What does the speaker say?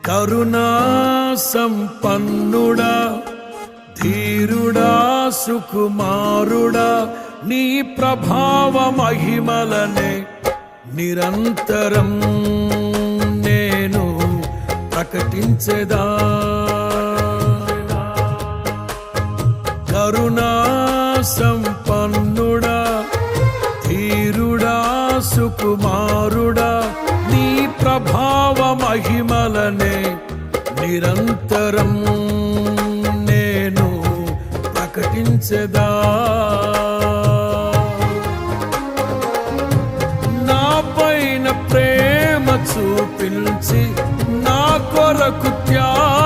కరుణా సంపన్నుడా, ధీరుడా, సుకుమారుడా, నీ ప్రభావ మహిమలనే నిరంతరం నేను ప్రకటించెదా. కరుణా సంపన్నుడా, ధీరుడా, సుకుమారుడా, నీ ప్రభావ మహిమలనే నిరంతరం నేను ప్రకటించెదా. నా పైన ప్రేమ చూపించి నా కొరకు త్యాగం